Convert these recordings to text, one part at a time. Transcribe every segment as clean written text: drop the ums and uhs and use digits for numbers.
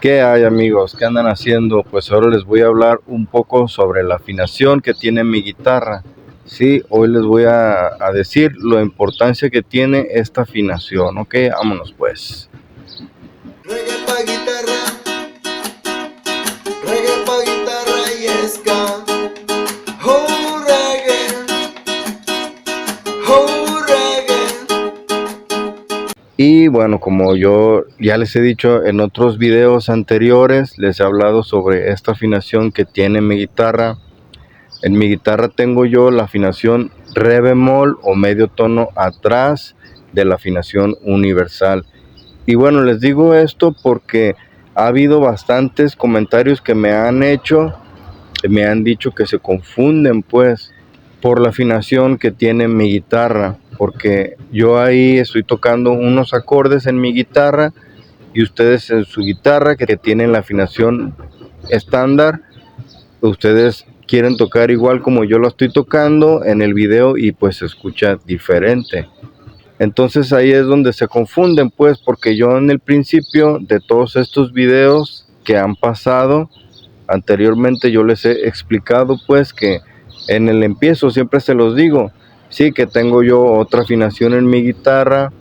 ¿Qué hay, amigos? ¿Qué andan haciendo? Pues ahora les voy a hablar un poco sobre la afinación que tiene mi guitarra. Sí, hoy les voy a decir la importancia que tiene esta afinación. Ok, vámonos pues. Reggae pa' guitarra, reggae pa' guitarra y ska. Oh reggae, oh reggae. Y bueno, como yo ya les he dicho en otros videos anteriores, les he hablado sobre esta afinación que tiene mi guitarra. En mi guitarra tengo yo la afinación re bemol o medio tono atrás de la afinación universal. Y bueno, les digo esto porque ha habido bastantes comentarios que me han hecho, me han dicho que se confunden pues por la afinación que tiene mi guitarra, porque yo ahí estoy tocando unos acordes en mi guitarra y ustedes en su guitarra que tienen la afinación estándar, ustedes quieren tocar igual como yo lo estoy tocando en el video y pues se escucha diferente. Entonces ahí es donde se confunden pues, porque yo en el principio de todos estos videos que han pasado anteriormente yo les he explicado pues que en el empiezo siempre se los digo, sí, que tengo yo otra afinación en mi guitarra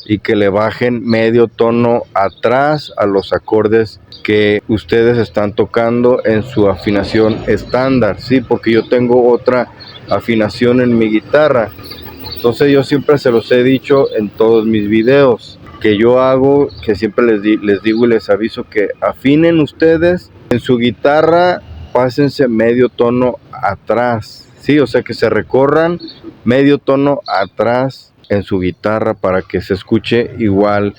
y que le bajen medio tono atrás a los acordes que ustedes están tocando en su afinación estándar, sí, porque yo tengo otra afinación en mi guitarra. Entonces yo siempre se los he dicho en todos mis videos que yo hago, que siempre les digo y les aviso que afinen ustedes en su guitarra, pásense medio tono atrás, sí, o sea que se recorran medio tono atrás en su guitarra para que se escuche igual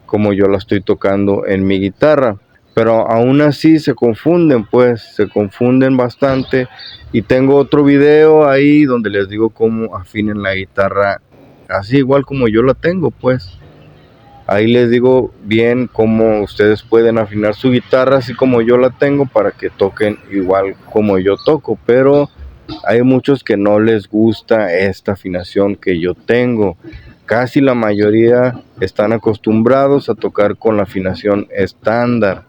como yo la estoy tocando en mi guitarra. Pero aún así se confunden pues, se confunden bastante. Y tengo otro video ahí donde les digo cómo afinen la guitarra así igual como yo la tengo pues. Ahí les digo bien cómo ustedes pueden afinar su guitarra así como yo la tengo para que toquen igual como yo toco. Pero hay muchos que no les gusta esta afinación que yo tengo. Casi la mayoría están acostumbrados a tocar con la afinación estándar.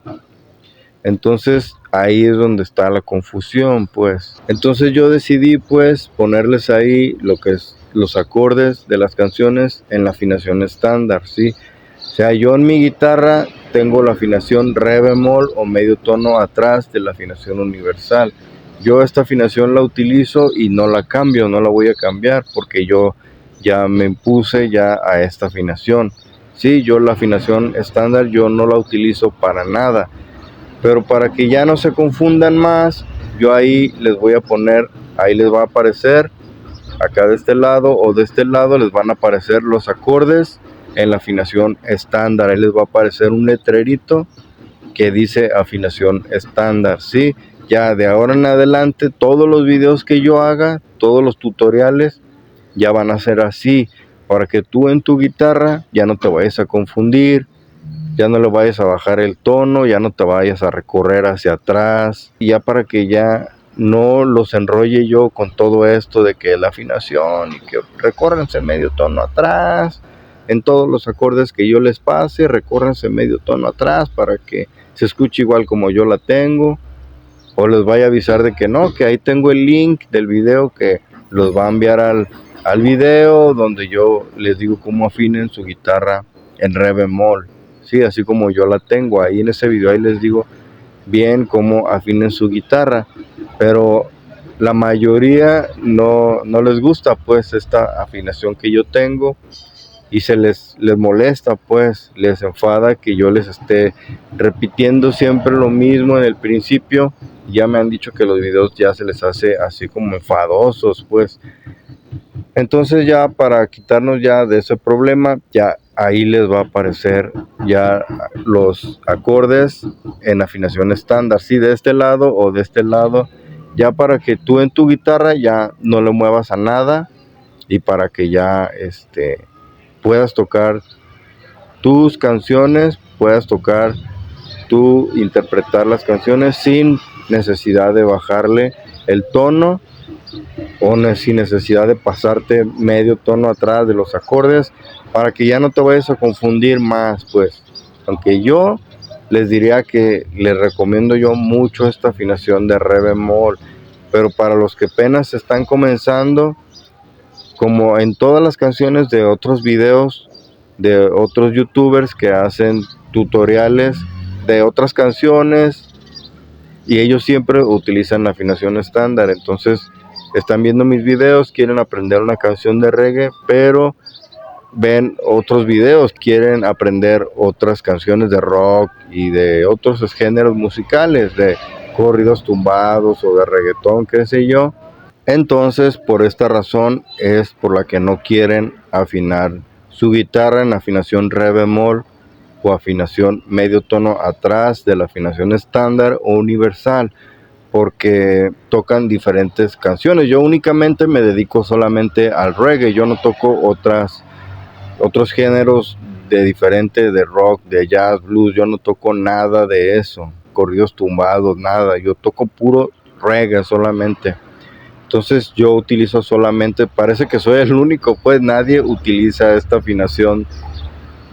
Entonces ahí es donde está la confusión pues. Entonces yo decidí pues ponerles ahí lo que es los acordes de las canciones en la afinación estándar, ¿sí? O sea, yo en mi guitarra tengo la afinación re bemol o medio tono atrás de la afinación universal. Yo esta afinación la utilizo y no la cambio, no la voy a cambiar porque yo ya me impuse ya a esta afinación. Sí, yo la afinación estándar yo no la utilizo para nada. Pero para que ya no se confundan más, yo ahí les voy a poner, ahí les va a aparecer, acá de este lado o de este lado les van a aparecer los acordes en la afinación estándar. Ahí les va a aparecer un letrerito que dice afinación estándar, ¿sí? Ya de ahora en adelante todos los videos que yo haga, todos los tutoriales ya van a ser así, para que tú en tu guitarra ya no te vayas a confundir, ya no le vayas a bajar el tono, ya no te vayas a recorrer hacia atrás, y ya para que ya no los enrolle yo con todo esto de que la afinación y que recórrense medio tono atrás en todos los acordes que yo les pase, recórrense medio tono atrás para que se escuche igual como yo la tengo, o les vaya a avisar de que no, que ahí tengo el link del video que los va a enviar al video donde yo les digo cómo afinen su guitarra en re bemol, sí, así como yo la tengo. Ahí en ese video ahí les digo bien cómo afinen su guitarra, pero la mayoría no les gusta pues esta afinación que yo tengo y se les molesta pues, les enfada que yo les esté repitiendo siempre lo mismo en el principio. Ya me han dicho que los videos ya se les hace así como enfadosos pues. Entonces ya para quitarnos ya de ese problema, ya ahí les va a aparecer ya los acordes en afinación estándar, sí, de este lado o de este lado, ya para que tú en tu guitarra ya no le muevas a nada y para que ya puedas tocar tus canciones, puedas tocar tú, interpretar las canciones sin necesidad de bajarle el tono o sin necesidad de pasarte medio tono atrás de los acordes, para que ya no te vayas a confundir más pues. Aunque yo les diría que les recomiendo yo mucho esta afinación de re bemol. Pero para los que apenas están comenzando, como en todas las canciones de otros videos de otros youtubers que hacen tutoriales de otras canciones, y ellos siempre utilizan la afinación estándar. Entonces están viendo mis videos, quieren aprender una canción de reggae, pero ven otros videos, quieren aprender otras canciones de rock y de otros géneros musicales, de corridos tumbados o de reggaetón, qué sé yo. Entonces, por esta razón es por la que no quieren afinar su guitarra en afinación re bemol o afinación medio tono atrás de la afinación estándar o universal, porque tocan diferentes canciones. Yo únicamente me dedico solamente al reggae, yo no toco otros géneros de diferente, de rock, de jazz, blues, yo no toco nada de eso, corridos tumbados, nada, yo toco puro reggae solamente. Entonces yo utilizo solamente, parece que soy el único, pues nadie utiliza esta afinación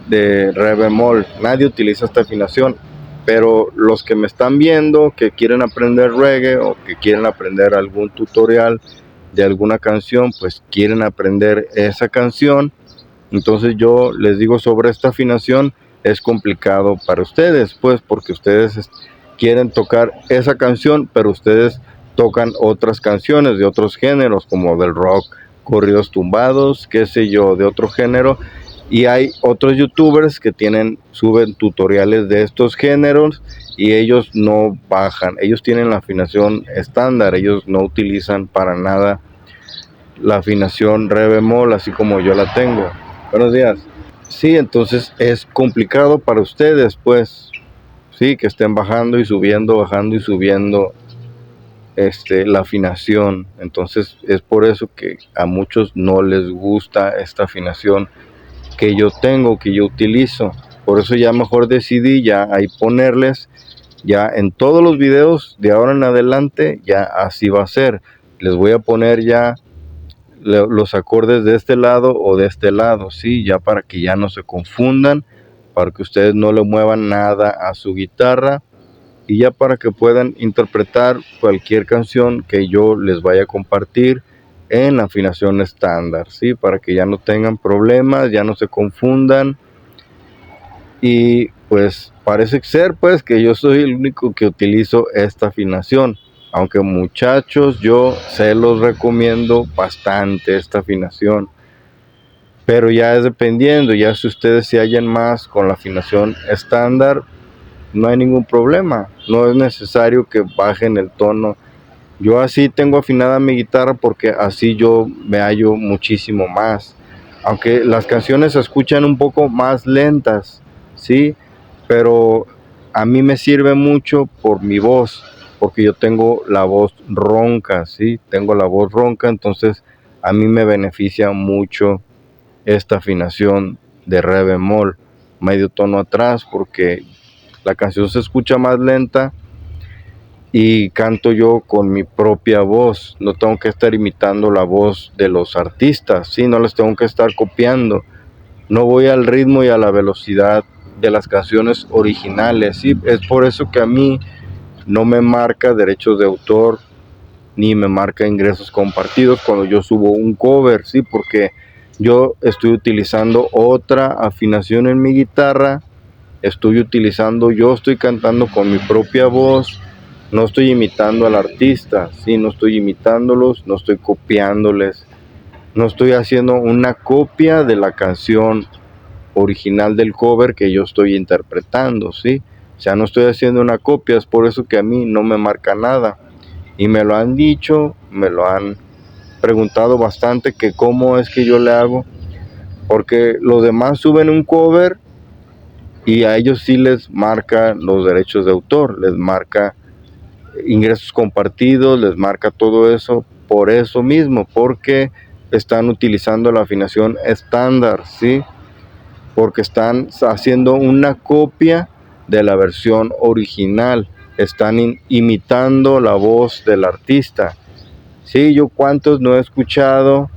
de re bemol, nadie utiliza esta afinación, pero los que me están viendo, que quieren aprender reggae o que quieren aprender algún tutorial de alguna canción, pues quieren aprender esa canción. Entonces yo les digo sobre esta afinación, es complicado para ustedes, pues porque ustedes quieren tocar esa canción, pero ustedes tocan otras canciones de otros géneros, como del rock, corridos tumbados, qué sé yo, de otro género. Y hay otros youtubers que suben tutoriales de estos géneros y ellos no bajan, ellos tienen la afinación estándar, ellos no utilizan para nada la afinación re bemol así como yo la tengo. Buenos días. Sí, entonces es complicado para ustedes, pues, sí, que estén bajando y subiendo la afinación. Entonces es por eso que a muchos no les gusta esta afinación que yo tengo, que yo utilizo. Por eso ya mejor decidí ya ahí ponerles, ya en todos los videos de ahora en adelante, ya así va a ser. Les voy a poner ya los acordes de este lado o de este lado, sí, ya para que ya no se confundan, para que ustedes no le muevan nada a su guitarra y ya para que puedan interpretar cualquier canción que yo les vaya a compartir en la afinación estándar, sí, para que ya no tengan problemas, ya no se confundan. Y pues parece ser pues que yo soy el único que utilizo esta afinación, aunque muchachos yo se los recomiendo bastante esta afinación, pero ya es dependiendo, ya si ustedes se hallan más con la afinación estándar, no hay ningún problema, no es necesario que bajen el tono. Yo así tengo afinada mi guitarra porque así yo me hallo muchísimo más, aunque las canciones se escuchan un poco más lentas, sí, pero a mí me sirve mucho por mi voz, porque yo tengo la voz ronca, sí, tengo la voz ronca, entonces a mí me beneficia mucho esta afinación de re bemol, medio tono atrás, porque la canción se escucha más lenta y canto yo con mi propia voz, no tengo que estar imitando la voz de los artistas, ¿sí? No les tengo que estar copiando, no voy al ritmo y a la velocidad de las canciones originales, ¿sí? Es por eso que a mí no me marca derechos de autor ni me marca ingresos compartidos cuando yo subo un cover, ¿sí? Porque yo estoy utilizando otra afinación en mi guitarra, yo estoy cantando con mi propia voz, no estoy imitando al artista, ¿sí? No estoy imitándolos, no estoy copiándoles, no estoy haciendo una copia de la canción original del cover que yo estoy interpretando, ¿sí? O sea, no estoy haciendo una copia, es por eso que a mí no me marca nada. Y me lo han dicho, me lo han preguntado bastante que cómo es que yo le hago, porque los demás suben un cover y a ellos sí les marca los derechos de autor, les marca ingresos compartidos, les marca todo eso, por eso mismo, porque están utilizando la afinación estándar, ¿sí? Porque están haciendo una copia de la versión original, están imitando la voz del artista. Sí, yo cuántos no he escuchado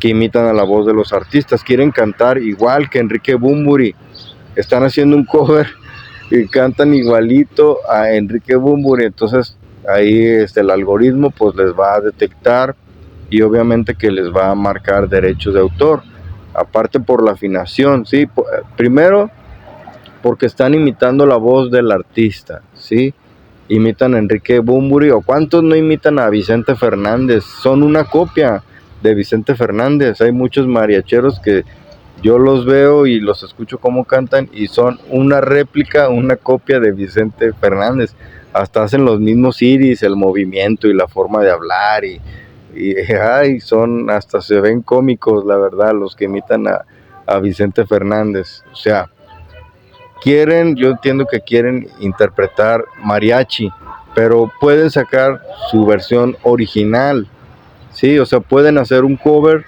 que imitan a la voz de los artistas, quieren cantar igual que Enrique Bunbury, están haciendo un cover y cantan igualito a Enrique Bunbury. Entonces ahí el algoritmo pues les va a detectar y obviamente que les va a marcar derechos de autor. Aparte por la afinación, ¿sí? Primero porque están imitando la voz del artista, ¿sí? Imitan a Enrique Bunbury, o cuántos no imitan a Vicente Fernández, son una copia de Vicente Fernández. Hay muchos mariacheros que yo los veo y los escucho cómo cantan y son una réplica, una copia de Vicente Fernández. Hasta hacen los mismos iris, el movimiento y la forma de hablar y ay, hasta se ven cómicos, la verdad, los que imitan a Vicente Fernández. O sea, yo entiendo que quieren interpretar mariachi, pero pueden sacar su versión original, ¿sí? O sea, pueden hacer un cover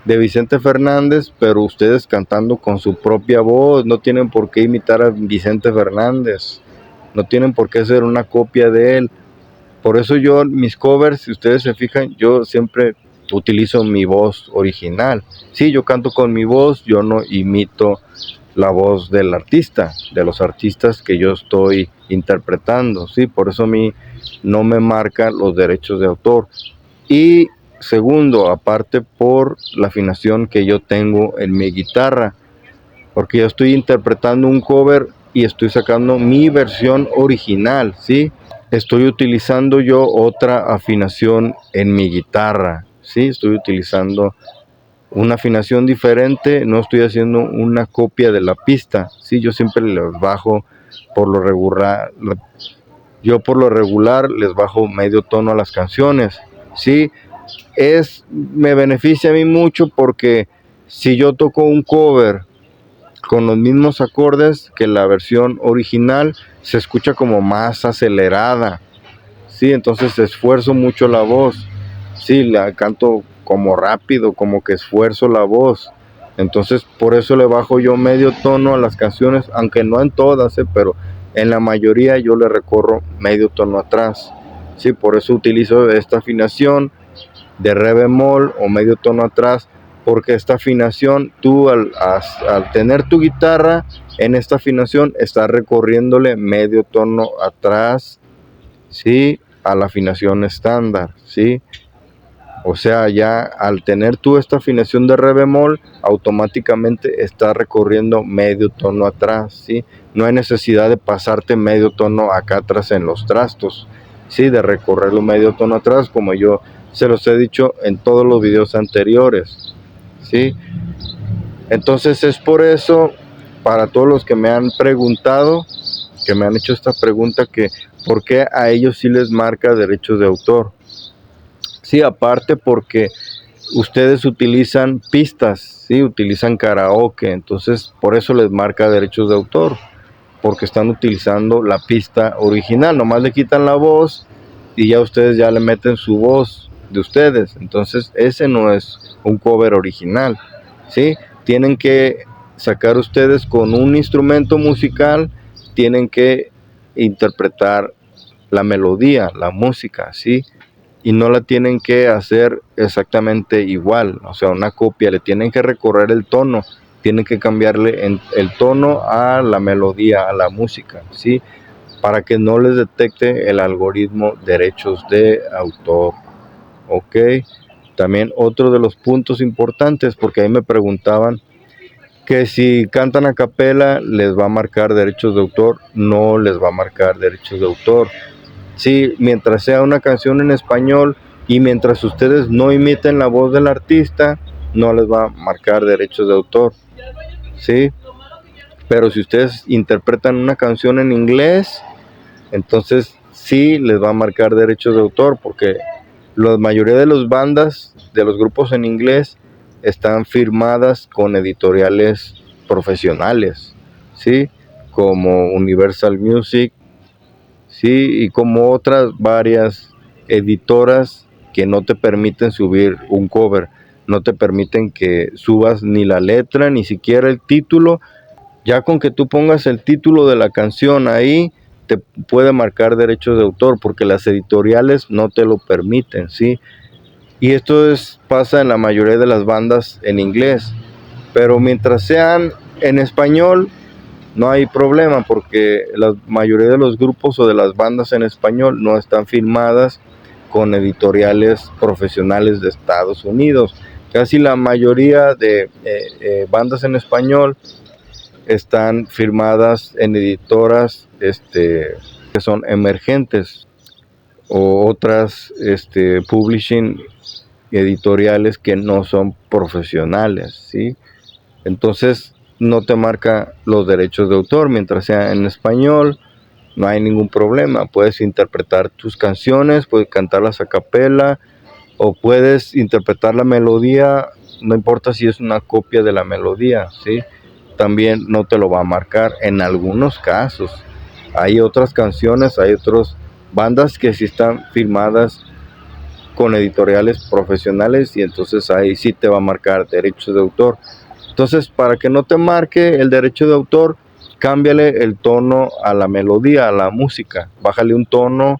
de Vicente Fernández, pero ustedes cantando con su propia voz. No tienen por qué imitar a Vicente Fernández, no tienen por qué hacer una copia de él. Por eso yo, mis covers, si ustedes se fijan, yo siempre utilizo mi voz original. Sí, yo canto con mi voz, yo no imito la voz del artista, de los artistas que yo estoy interpretando, ¿sí? Por eso a mí no me marcan los derechos de autor. Y segundo, aparte por la afinación que yo tengo en mi guitarra, porque yo estoy interpretando un cover y estoy sacando mi versión original, ¿sí? Estoy utilizando yo otra afinación en mi guitarra, ¿sí? Estoy utilizando una afinación diferente, no estoy haciendo una copia de la pista, ¿sí? Yo siempre les bajo por lo regular, les bajo medio tono a las canciones, ¿sí? Me beneficia a mí mucho porque si yo toco un cover con los mismos acordes que la versión original, se escucha como más acelerada, ¿sí? Entonces esfuerzo mucho la voz, sí, la canto como rápido, como que esfuerzo la voz. Entonces por eso le bajo yo medio tono a las canciones, aunque no en todas, pero en la mayoría yo le recorro medio tono atrás, sí, por eso utilizo esta afinación de re bemol o medio tono atrás, porque esta afinación, tú al tener tu guitarra en esta afinación, estás recorriéndole medio tono atrás, ¿sí? A la afinación estándar, ¿sí? O sea, ya al tener tú esta afinación de re bemol, automáticamente estás recorriendo medio tono atrás, ¿sí? No hay necesidad de pasarte medio tono acá atrás en los trastos, ¿sí? De recorrerlo medio tono atrás, como yo se los he dicho en todos los videos anteriores, ¿sí? Entonces es por eso, para todos los que me han preguntado, que me han hecho esta pregunta, que ¿por qué a ellos sí les marca derechos de autor? Sí, aparte porque ustedes utilizan pistas, ¿sí? Utilizan karaoke, entonces por eso les marca derechos de autor, porque están utilizando la pista original, nomás le quitan la voz y ya ustedes ya le meten su voz de ustedes, entonces ese no es un cover original, ¿sí? Tienen que sacar ustedes con un instrumento musical, tienen que interpretar la melodía, la música, ¿sí? Y no la tienen que hacer exactamente igual, o sea, una copia, le tienen que recorrer el tono, tienen que cambiarle el tono a la melodía, a la música, ¿sí? Para que no les detecte el algoritmo derechos de autor, ¿ok? También otro de los puntos importantes, porque ahí me preguntaban que si cantan a capela les va a marcar derechos de autor. No les va a marcar derechos de autor. Sí, mientras sea una canción en español y mientras ustedes no imiten la voz del artista, no les va a marcar derechos de autor, ¿sí? Pero si ustedes interpretan una canción en inglés, entonces sí les va a marcar derechos de autor, porque la mayoría de las bandas, de los grupos en inglés, están firmadas con editoriales profesionales, ¿sí? Como Universal Music, ¿sí? Y como otras varias editoras que no te permiten subir un cover, no te permiten que subas ni la letra, ni siquiera el título. Ya con que tú pongas el título de la canción ahí, te puede marcar derechos de autor, porque las editoriales no te lo permiten, ¿sí? Y esto pasa en la mayoría de las bandas en inglés, pero mientras sean en español, no hay problema porque la mayoría de los grupos o de las bandas en español no están firmadas con editoriales profesionales de Estados Unidos. Casi la mayoría de bandas en español están firmadas en editoras que son emergentes o otras publishing editoriales que no son profesionales, ¿sí? Entonces no te marca los derechos de autor mientras sea en español. No hay ningún problema, puedes interpretar tus canciones, puedes cantarlas a capela o puedes interpretar la melodía, no importa si es una copia de la melodía, ¿sí? También no te lo va a marcar en algunos casos. Hay otras canciones, hay otras bandas que sí están firmadas con editoriales profesionales y entonces ahí sí te va a marcar derechos de autor. Entonces, para que no te marque el derecho de autor, cámbiale el tono a la melodía, a la música. Bájale un tono,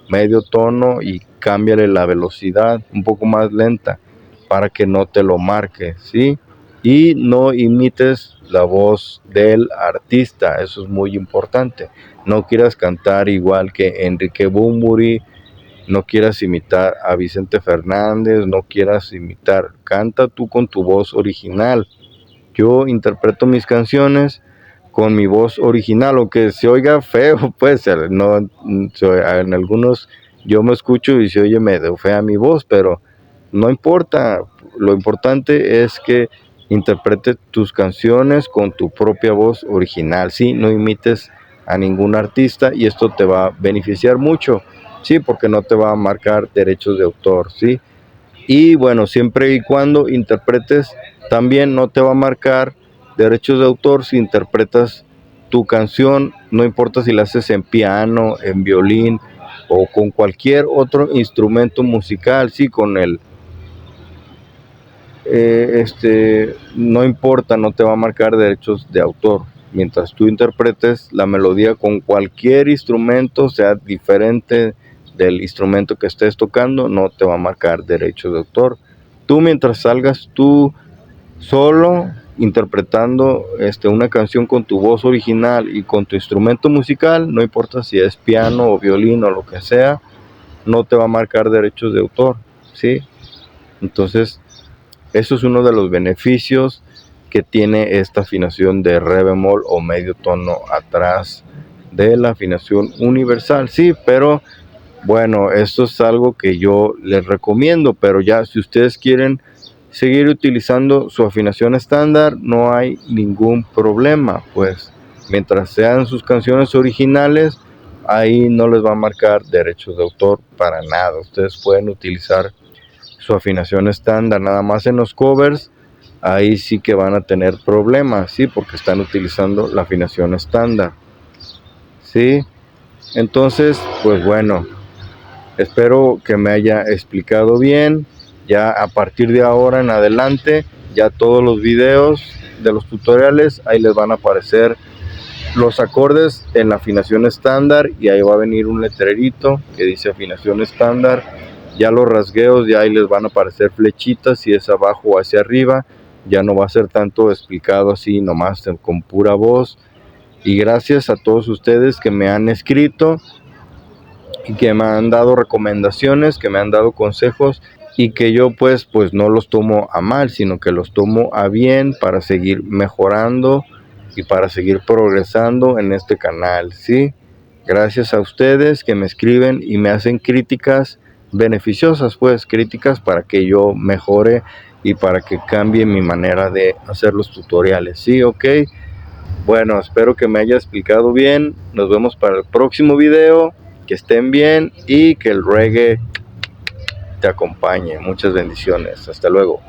medio tono y cámbiale la velocidad un poco más lenta para que no te lo marque, ¿sí? Y no imites la voz del artista, eso es muy importante. No quieras cantar igual que Enrique Bunbury, no quieras imitar a Vicente Fernández, no quieras imitar, canta tú con tu voz original. Yo interpreto mis canciones con mi voz original, aunque se oiga feo, pues no, en algunos yo me escucho y se oye medio fea mi voz, pero no importa, lo importante es que interpretes tus canciones con tu propia voz original, ¿sí? No imites a ningún artista y esto te va a beneficiar mucho, ¿sí? Porque no te va a marcar derechos de autor, ¿sí? Y bueno, siempre y cuando interpretes, también no te va a marcar derechos de autor si interpretas tu canción, no importa si la haces en piano, en violín o con cualquier otro instrumento musical, sí, con el no importa, no te va a marcar derechos de autor. Mientras tú interpretes la melodía con cualquier instrumento, sea diferente del instrumento que estés tocando, no te va a marcar derechos de autor. Tú mientras salgas tú solo interpretando una canción con tu voz original y con tu instrumento musical, no importa si es piano o violín o lo que sea, no te va a marcar derechos de autor, ¿sí? Entonces, eso es uno de los beneficios que tiene esta afinación de re bemol o medio tono atrás de la afinación universal. Sí, pero bueno, esto es algo que yo les recomiendo, pero ya si ustedes quieren seguir utilizando su afinación estándar, no hay ningún problema, pues mientras sean sus canciones originales, ahí no les va a marcar derechos de autor para nada. Ustedes pueden utilizar su afinación estándar, nada más en los covers, ahí sí que van a tener problemas, ¿sí? Porque están utilizando la afinación estándar, ¿sí? Entonces, pues bueno, espero que me haya explicado bien. Ya a partir de ahora en adelante, ya todos los videos de los tutoriales, ahí les van a aparecer los acordes en la afinación estándar y ahí va a venir un letrerito que dice afinación estándar. Ya los rasgueos, ya ahí les van a aparecer flechitas, si es abajo o hacia arriba, ya no va a ser tanto explicado así nomás con pura voz. Y gracias a todos ustedes que me han escrito y que me han dado recomendaciones, que me han dado consejos y que yo pues no los tomo a mal, sino que los tomo a bien para seguir mejorando y para seguir progresando en este canal, ¿sí? Gracias a ustedes que me escriben y me hacen críticas beneficiosas, pues críticas para que yo mejore y para que cambie mi manera de hacer los tutoriales, ¿sí? Ok, bueno, espero que me haya explicado bien. Nos vemos para el próximo video. Que estén bien y que el reggae te acompañe. Muchas bendiciones, hasta luego.